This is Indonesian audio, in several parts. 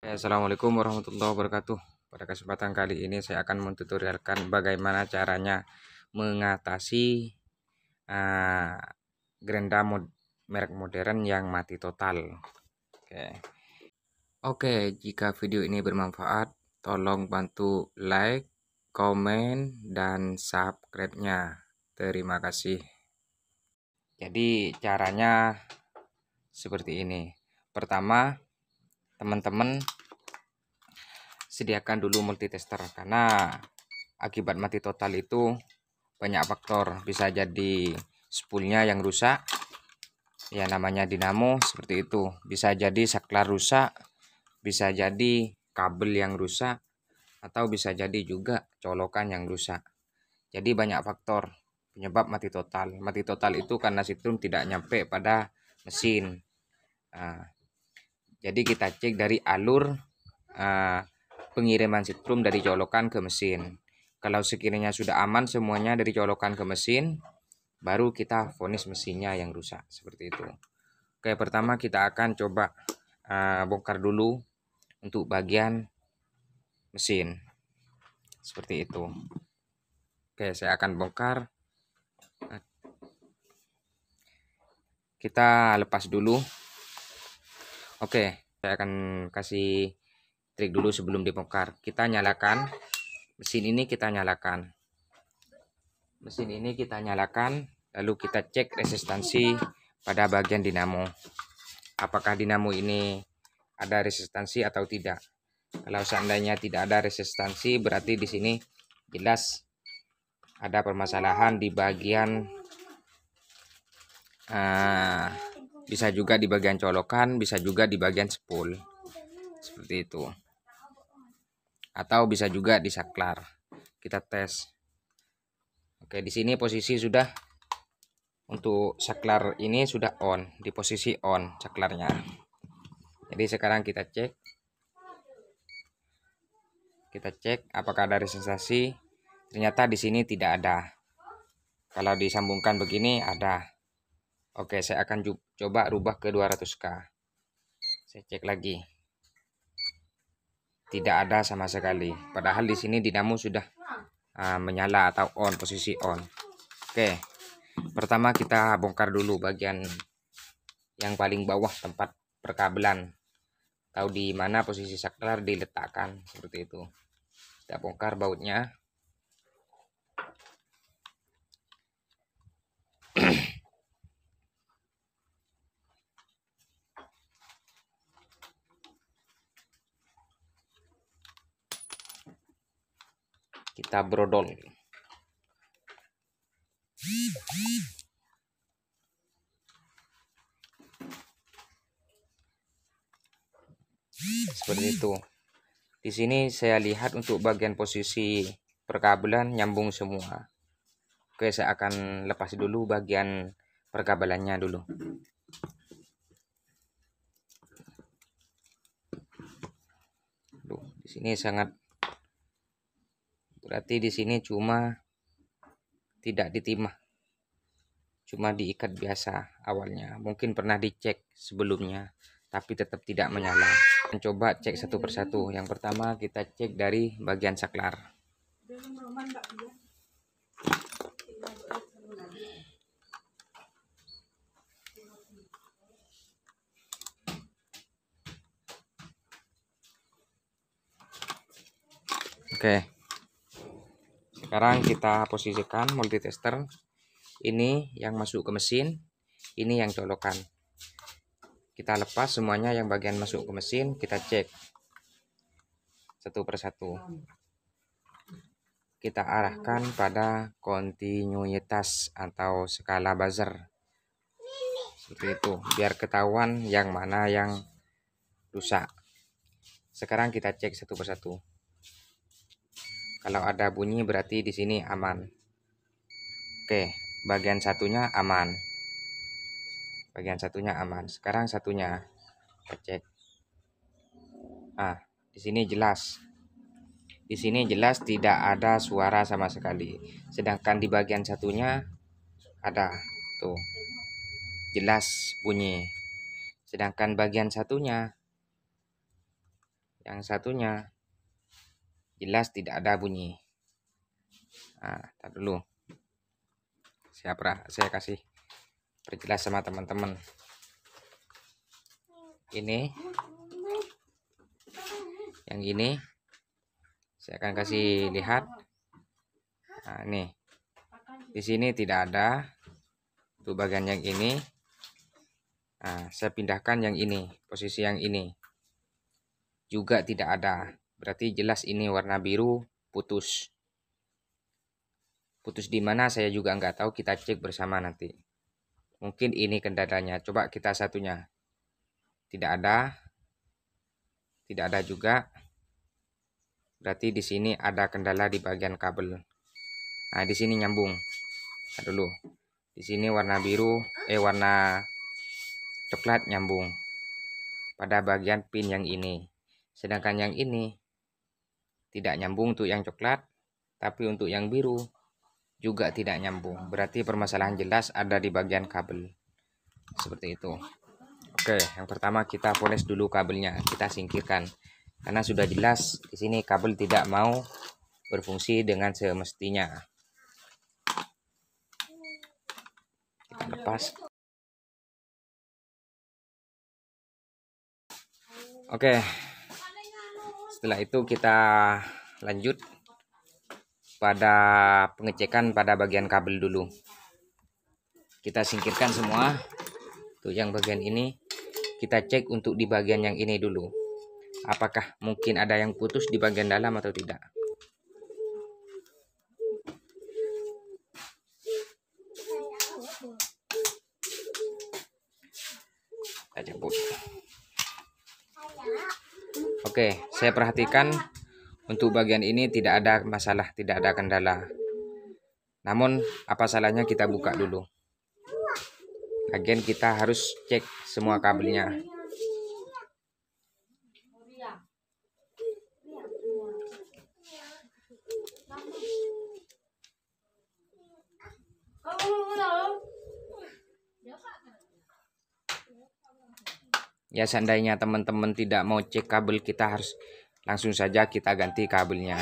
Assalamualaikum warahmatullahi wabarakatuh. Pada kesempatan kali ini saya akan mentutorialkan bagaimana caranya mengatasi uh, gerinda merek modern yang mati total. Oke, jika video ini bermanfaat, tolong bantu like, komen, dan subscribe-nya. Terima kasih. Jadi caranya seperti ini. Pertama, teman-teman sediakan dulu multitester, karena akibat mati total itu banyak faktor. Bisa jadi spoolnya yang rusak, ya namanya dinamo seperti itu. Bisa jadi saklar rusak, bisa jadi kabel yang rusak, atau bisa jadi juga colokan yang rusak. Jadi banyak faktor penyebab mati total. Mati total itu karena setrum tidak nyampe pada mesin. Nah, jadi kita cek dari alur pengiriman setrum dari colokan ke mesin. Kalau sekiranya sudah aman semuanya dari colokan ke mesin, baru kita vonis mesinnya yang rusak, seperti itu. Oke, pertama kita akan coba bongkar dulu untuk bagian mesin, seperti itu. Oke, saya akan bongkar. Kita lepas dulu. Oke, saya akan kasih trik dulu sebelum dibongkar. Kita nyalakan mesin ini, lalu kita cek resistansi pada bagian dinamo. Apakah dinamo ini ada resistansi atau tidak? Kalau seandainya tidak ada resistansi, berarti di sini jelas ada permasalahan di bagian bisa juga di bagian colokan, bisa juga di bagian spool, seperti itu. Atau bisa juga di saklar. Kita tes. Oke, di sini posisi sudah untuk saklar ini sudah on, di posisi on saklarnya. Jadi sekarang kita cek apakah ada resistansi. Ternyata di sini tidak ada. Kalau disambungkan begini ada. Oke, saya akan coba rubah ke 200K. Saya cek lagi. Tidak ada sama sekali. Padahal di sini dinamo sudah menyala atau on, posisi on. Oke. Pertama kita bongkar dulu bagian yang paling bawah tempat perkabelan. Tahu di mana posisi saklar diletakkan, seperti itu. Kita bongkar bautnya. Kita brodol. Seperti itu. Di sini saya lihat untuk bagian posisi perkabelan nyambung semua. Oke, saya akan lepas dulu bagian perkabelannya dulu. Di sini sangat, berarti di sini cuma tidak ditimah, cuma diikat biasa awalnya. Mungkin pernah dicek sebelumnya, tapi tetap tidak menyala. Coba cek satu persatu. Yang pertama kita cek dari bagian saklar. Oke. Sekarang kita posisikan multitester. Ini yang masuk ke mesin, ini yang colokan. Kita lepas semuanya yang bagian masuk ke mesin, kita cek satu persatu. Kita arahkan pada kontinuitas atau skala buzzer, seperti itu, biar ketahuan yang mana yang rusak. Sekarang kita cek satu persatu. Kalau ada bunyi berarti di sini aman. Oke, bagian satunya aman. Sekarang satunya kita cek. Di sini jelas. Di sini jelas tidak ada suara sama sekali. Sedangkan di bagian satunya ada. Tuh. Jelas bunyi. Sedangkan bagian satunya Yang satunya jelas tidak ada bunyi. Nah, tar dulu. Saya kasih perjelas sama teman-teman. Ini, yang ini saya akan kasih lihat. Nah, ini di sini tidak ada. Untuk bagian yang ini, nah, saya pindahkan yang ini, posisi yang ini juga tidak ada. Berarti jelas ini warna biru putus. Putus di mana saya juga nggak tahu, kita cek bersama nanti. Mungkin ini kendalanya. Coba kita satunya. Tidak ada. Tidak ada juga. Berarti di sini ada kendala di bagian kabel. Nah, di sini nyambung. Nah, dulu. Di sini warna biru, warna coklat nyambung pada bagian pin yang ini. Sedangkan yang ini tidak nyambung untuk yang coklat, tapi untuk yang biru juga tidak nyambung. Berarti permasalahan jelas ada di bagian kabel. Seperti itu. Oke, yang pertama kita poles dulu kabelnya, kita singkirkan. Karena sudah jelas di sini kabel tidak mau berfungsi dengan semestinya. Kita lepas. Oke. Setelah itu kita lanjut pada pengecekan pada bagian kabel dulu. Kita singkirkan semua. Untuk yang bagian ini kita cek untuk di bagian yang ini dulu. Apakah mungkin ada yang putus di bagian dalam atau tidak? Kita cabut. Oke, saya perhatikan untuk bagian ini tidak ada masalah, tidak ada kendala. Namun apa salahnya kita buka dulu. Lagian kita harus cek semua kabelnya. Ya, seandainya teman-teman tidak mau cek kabel, kita harus langsung saja kita ganti kabelnya.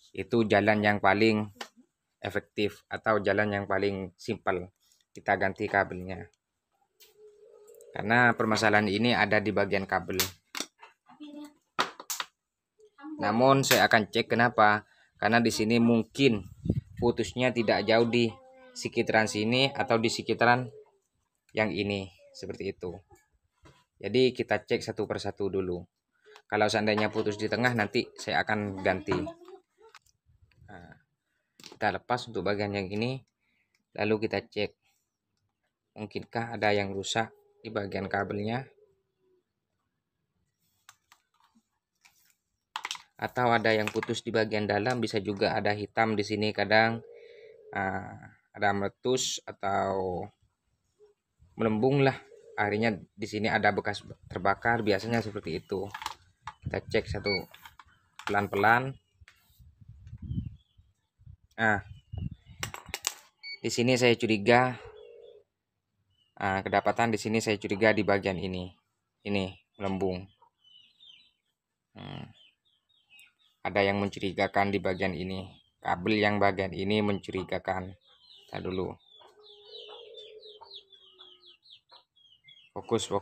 Itu jalan yang paling efektif atau jalan yang paling simpel. Kita ganti kabelnya. Karena permasalahan ini ada di bagian kabel. Namun saya akan cek kenapa. Karena di sini mungkin putusnya tidak jauh di sekitaran sini atau di sekitaran yang ini. Seperti itu. Jadi kita cek satu persatu dulu. Kalau seandainya putus di tengah, nanti saya akan ganti. Nah, kita lepas untuk bagian yang ini. Lalu kita cek. Mungkinkah ada yang rusak di bagian kabelnya? Atau ada yang putus di bagian dalam, bisa juga ada hitam di sini kadang. Ada meletus atau melembung lah. Akhirnya di sini ada bekas terbakar, biasanya seperti itu. Kita cek satu pelan-pelan. Nah, di sini saya curiga. Kedapatan di sini saya curiga di bagian ini melembung. Ada yang mencurigakan di bagian ini. Kabel yang bagian ini mencurigakan. Kita dulu. Fokus.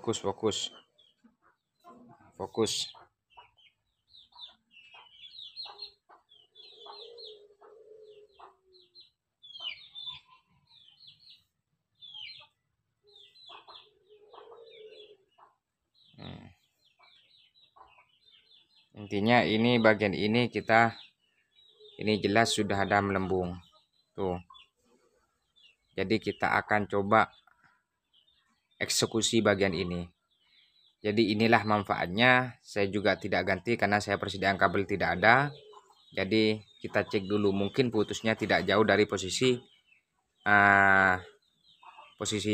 Intinya ini bagian ini ini jelas sudah ada melembung. Tuh. Jadi kita akan coba eksekusi bagian ini. Jadi inilah manfaatnya. Saya juga tidak ganti karena saya persediaan kabel tidak ada. Jadi kita cek dulu, mungkin putusnya tidak jauh dari posisi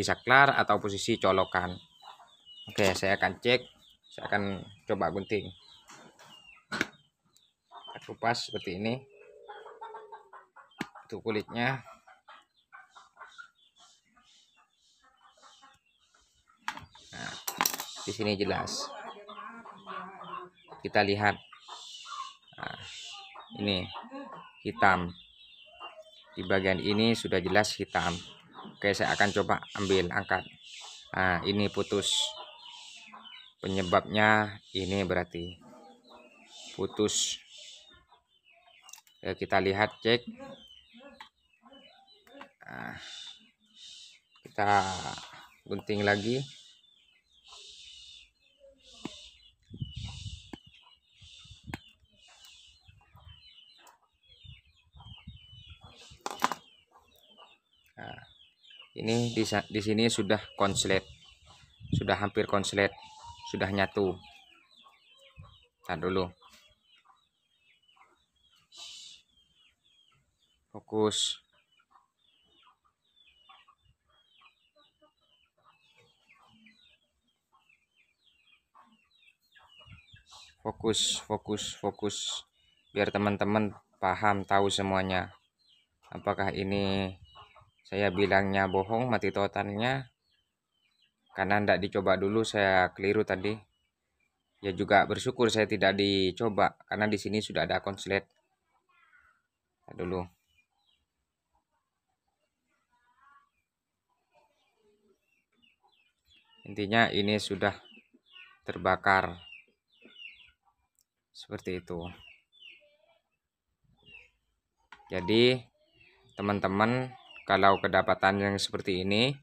saklar atau posisi colokan. Oke, saya akan cek. Saya akan coba gunting. Kita kupas seperti ini. Untuk kulitnya. Nah, di sini jelas. kita lihat. Nah, ini hitam. Di bagian ini sudah jelas hitam. Oke, saya akan coba ambil, angkat. Nah, ini putus. Penyebabnya ini berarti putus. Ya, kita lihat, cek. Nah, kita gunting lagi. Nah, ini di sini sudah konslet, sudah hampir konslet, sudah nyatu. Tahan dulu. Fokus. Fokus. Biar teman-teman paham, tahu semuanya. Apakah ini saya bilangnya bohong, mati totalnya? Karena tidak dicoba dulu, saya keliru tadi. Ya juga bersyukur saya tidak dicoba, karena di sini sudah ada konslet. Dulu. Intinya ini sudah terbakar. Seperti itu. Jadi teman-teman, kalau kedapatan yang seperti ini,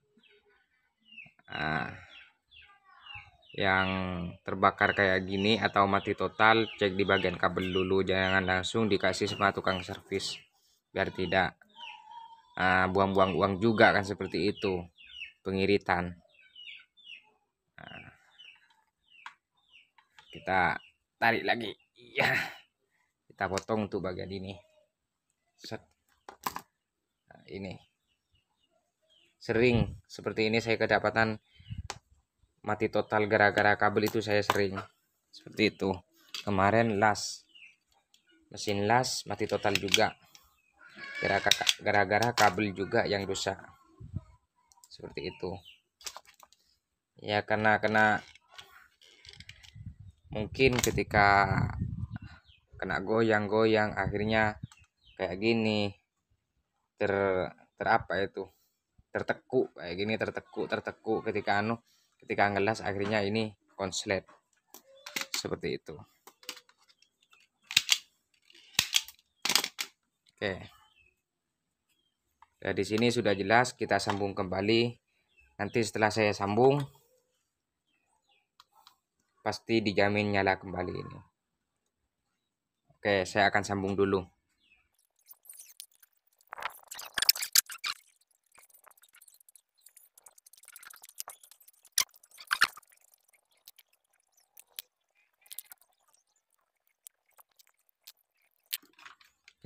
yang terbakar kayak gini atau mati total, cek di bagian kabel dulu, jangan langsung dikasih sama tukang servis, biar tidak buang-buang uang juga kan, seperti itu, pengiritan. Kita tarik lagi, ya, kita potong untuk bagian ini. Set. Nah, ini sering seperti ini saya kedapatan mati total gara-gara kabel itu, saya sering seperti itu. Kemarin mesin las mati total juga gara-gara kabel juga yang rusak, seperti itu ya. Karena mungkin ketika kena goyang akhirnya kayak gini, tertekuk kayak gini, tertekuk ketika ngelas, akhirnya ini konslet, seperti itu. Oke. Nah, di sini sudah jelas, kita sambung kembali. Nanti setelah saya sambung, pasti dijamin nyala kembali ini. Oke, saya akan sambung dulu.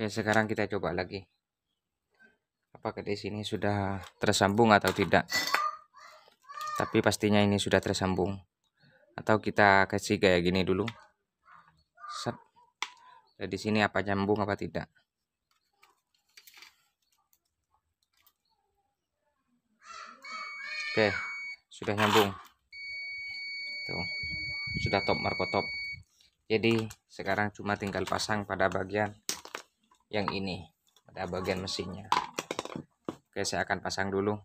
Oke, sekarang kita coba lagi. Apakah di sini sudah tersambung atau tidak? Tapi pastinya ini sudah tersambung. Atau kita kasih kayak gini dulu. Set. Nah, di sini apa nyambung apa tidak? Oke, sudah nyambung. Tuh, sudah top markotop. Jadi sekarang cuma tinggal pasang pada bagian yang ini, pada bagian mesinnya. Oke, saya akan pasang dulu.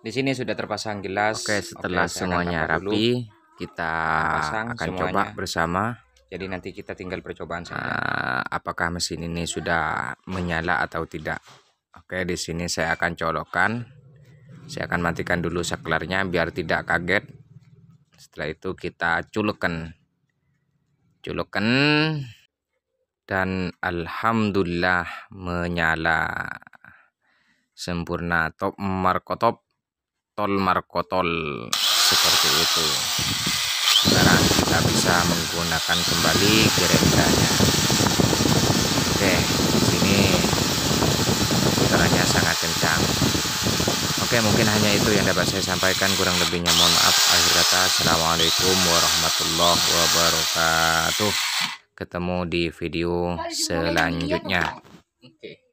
Di sini sudah terpasang jelas. Oke, setelah semuanya rapi, kita akan coba bersama. Jadi nanti kita tinggal percobaan saja. Apakah mesin ini sudah menyala atau tidak? Oke, di sini saya akan colokkan. Saya akan matikan dulu saklarnya biar tidak kaget. Setelah itu kita culukkan. Dan alhamdulillah menyala sempurna, top markotop, tol markotol, seperti itu. Sekarang kita bisa menggunakan kembali gerendanya. Oke, di sini putarannya sangat kencang. Oke, mungkin hanya itu yang dapat saya sampaikan, kurang lebihnya mohon maaf. Akhir kata, assalamualaikum warahmatullahi wabarakatuh. Ketemu di video selanjutnya. Oke.